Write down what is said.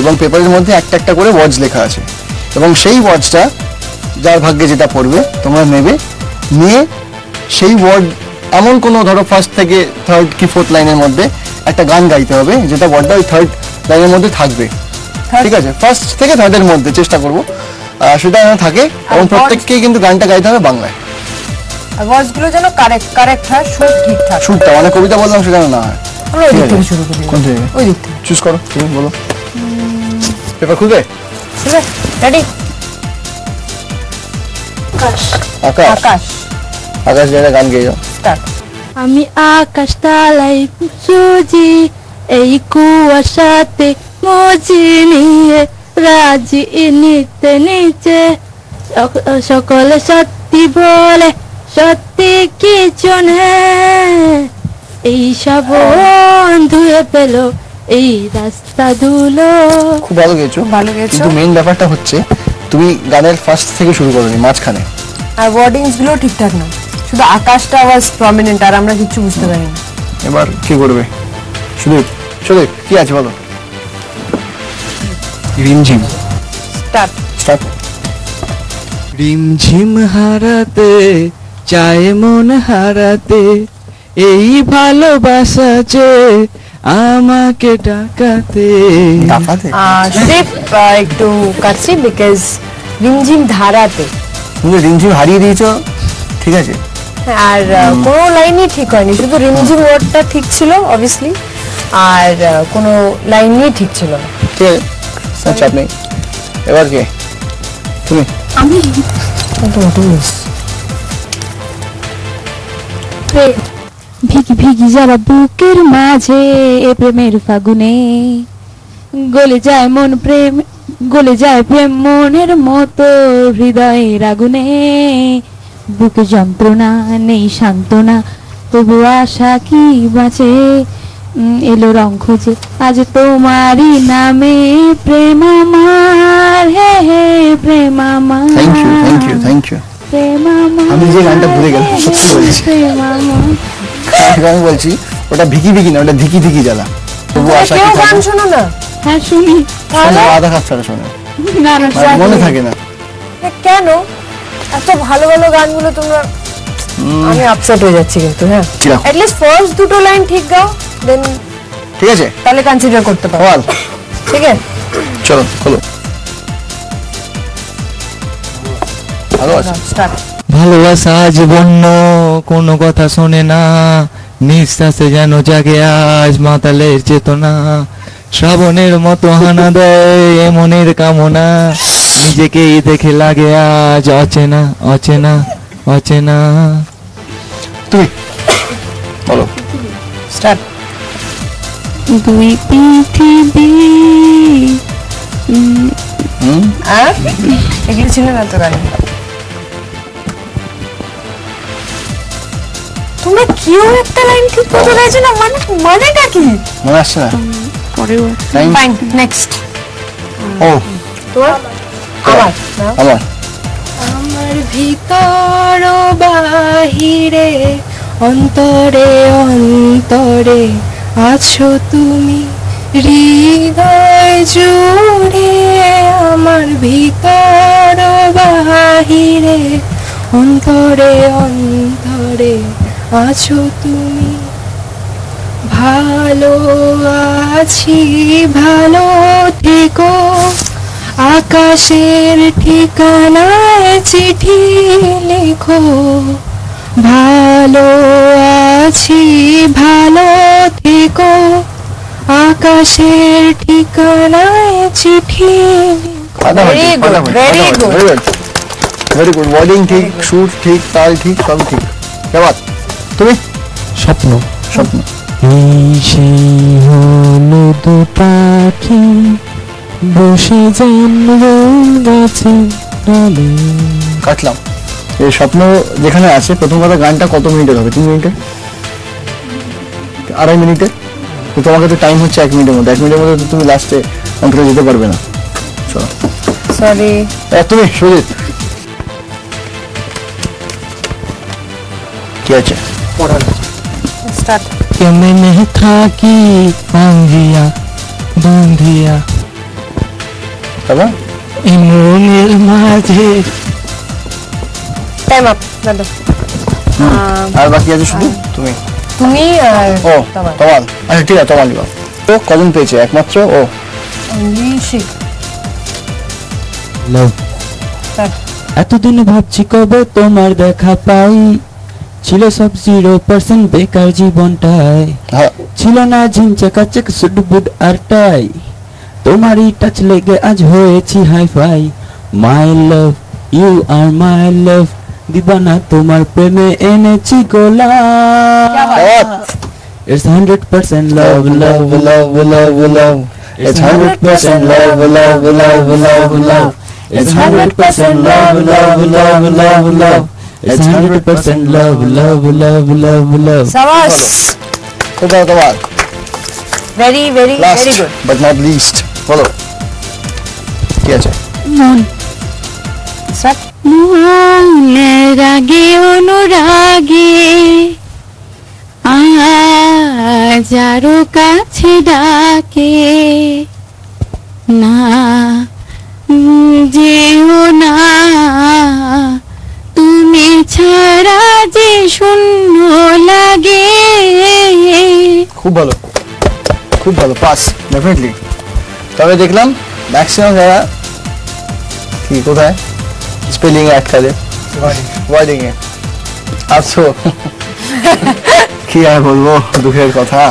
এবং পেপারের মধ্যে একটা একটা করে ওয়ার্ডস লেখা আছে, এবং সেই ওয়ার্ডসটা যার ভাগ্যে যেটা পড়বে তোমরা নেবে, নিয়ে সেই ওয়ার্ড এমন কোনো ধরো ফার্স্ট থেকে থার্ড কি ফোর্থ লাইনের মধ্যে একটা গান গাইতে হবে যেটা ওয়ার্ডটা ওই থার্ড লাইনের মধ্যে থাকবে, ঠিক আছে? ফার্স্ট থেকে থার্ডের মধ্যে চেষ্টা করবো সেটা যেন থাকে, এবং প্রত্যেককেই কিন্তু গানটা গাইতে হবে বাংলায়। ওয়ার্ডসগুলো যেন কারেক্ট হয়, সুর ঠিকঠাক। সুরটা মানে কবিতা বললাম সেটা না হয়। আমরা ওই দিক থেকে শুরু করি। কোন থেকে? ওই দিক থেকে চুজ করো, তুমি বলো। পেপার খুলবে? রেডি? আকাশ। আকাশ। আকাশ যেটা গান গেয়ে যাও। স্টার্ট। আমি আকাশ তালাই সুজি, এই কুয়াশাতে মজি নিয়ে রাজি নিতে নিচে, সকলে সত্যি বলে সত্যি কিছু নেই, এই সব ধুয়ে পেল এই রাস্তা ধুলো। খুব ভালো গেয়েছো, ভালো গেয়েছো। কিন্তু মেইন ব্যাপারটা হচ্ছে তুমি গানের ফার্স্ট থেকে শুরু করোনি, মাঝখানে। আর ওয়ার্ডিংস গুলো ঠিকঠাক না, শুধু আকাশটা ওয়াজ প্রমিনেন্ট, আর আমরা কিছু বুঝতে পারিনি। এবার কি করবে? সুদীপ, সুদীপ কি আছে বলো? রিমঝিম। স্টার্ট। স্টার্ট। রিমঝিম হারাতে চায় মন হারাতে, এই ভালোবাসা যে আমাকে ডাকাতে। ডাকাতে? সুদীপ একটু কাছে, বিকজ রিমঝিম ধারাতে। তুমি রিমঝিম হারিয়ে দিয়েছো, ঠিক আছে? আর কোনো লাইনই ঠিক হয়নি, শুধু রিমঝিম ওয়ার্ডটা ঠিক ছিল অবভিয়াসলি, আর কোনো লাইনই ঠিক ছিল না। ঠিক আছে, চাপ নেই। এবার কে? তুমি। আমি ভিগি ভিগি যারা বুকের মাঝে এ প্রেমের ফাগুনে, গলে যায় মন প্রেম, গলে যায় প্রেম মনের মতো হৃদয়ের আগুনে, বুকে যন্ত্রণা নেই সান্ত্বনা, তবু আশা কি বাঁচে, এলো রং খুঁজে আজ তোমারই নামে প্রেম আমার, হে হে প্রেম আমার। Thank you, thank you, thank you. প্রেম আমার, আমি যে গানটা ভুলে গেলাম, সত্যি বলছি। প্রেম আমার। আমি বলছি ওটা ভিকি ভিকি না, ওটা ধিকি ধিকি জ্বালা। তবু আশা কেউ কি গান থাকে? শোনো না? হ্যাঁ শুনি। শোনো, আধা কাপ ছাড়া শোনো, না না আর মনে থাকে না। কেন এত ভালো ভালো গানগুলো তোমরা? আমি আপসেট হয়ে যাচ্ছি কিন্তু। হ্যাঁ, কিরকম? অ্যাট লিস্ট ফার্স্ট দুটো লাইন ঠিক গাও, দেন ঠিক আছে, তাহলে কনসিডার করতে পারো। বল। ঠিক আছে, চলো খোলো। ভালো আছে। স্টার্ট। ভালোবাসা আজ বন্য কোনো কথা শোনে না, নিঃশ্বাসে যেন জাগে আজ মাতালের চেতনা, শ্রাবণের মতো হানা দেয় এমনের কামনা, নিজেকেই দেখে লাগে আজ অচেনা অচেনা অচেনা। তুমি বলো। স্টার্ট। দুই পৃথিবী, আর এগুলো ছিল না তো গান। তোমরা কেউ একটা লাইন ঠিক মতো গাইছো না, মানেটা কি? মনে আসছে না? পরেও Time? Fine, next. ও তোমার? আমার না? আমার। আমার ভিতর বাহিরে অন্তরে অন্তরে আছো তুমি, হৃদয় জুড়ে আমার ভিতর বাহিরে অন্তরে অন্তরে আছো তুমি, ভালো আছি ভালো থেকো, আকাশের ঠিকানায় চিঠি লেখো, ভালো আছি ভালো থেকো, আকাশের ঠিকানায় চিঠি Very good, very good. Very good. Wording ঠিক, সুর ঠিক, তাল ঠিক, সব ঠিক। কেমন তুমি? স্বপ্ন। স্বপ্ন। এই সেই হলুদ পাখি বসে জানলো গাছে ডালে। কাটলাম। এই স্বপ্ন যেখানে আছে, প্রথম কথা গানটা কত মিনিটের হবে? 3 মিনিটে, 2.5 মিনিটে? তো তোমাকে তো টাইম হচ্ছে 1 মিনিটের মধ্যে। 1 মিনিটের মধ্যে তো তুমি লাস্টে অন্তরে যেতে পারবে না। চলো। সরি। তুমি সুজিত কি আছে? স্টার্ট। কেমনে থাকি বান্ধিয়া বান্ধিয়া তারপর এই মনের মাঝে টাইম আপ দাদা। আর বাকি আছে শুধু তুমি। তুমি আর ও তোমার তমাল, আচ্ছা ঠিক আছে তমাল দিবা। তো কজন পেয়েছে? একমাত্র ও। অনলি শিখ। লাভ। এতদিন ভাবছি কবে তোমার দেখা পাই, ছিল সব 0% বেকার জীবনটাই, হ্যাঁ ছিল না ঝিনচাকাচাক সুডবুড আর টাই, তোমারই টাচ লেগে আজ হয়েছি hi fi. My love you আর মাই লাভ, দিবানা তোমার প্রেমে এনেছি গোলাপ। It's 100% love, love, love, love, love. It's 100% love, love, love, love, love. It's 100% love, love, love, love, love. It's 100% love, love, love, love, love. সাবাস, তো দাও তোমার very very last very good. But not list, বলো কি আছে? মন start. মনের রাগে অনুরাগে আজ আরো কাছে ডাকে, না যেও না তুমি ছাড়া যে শূন্য লাগে। খুব ভালো, খুব ভালো, পাস ডেফিনেটলি। তবে দেখলাম ম্যাক্সিমাম যারা কি কোথায় স্পেলিং এ আটকালে, ওয়ার্ডিং এ। আচ্ছা কি আর বলবো, দুঃখের কথা।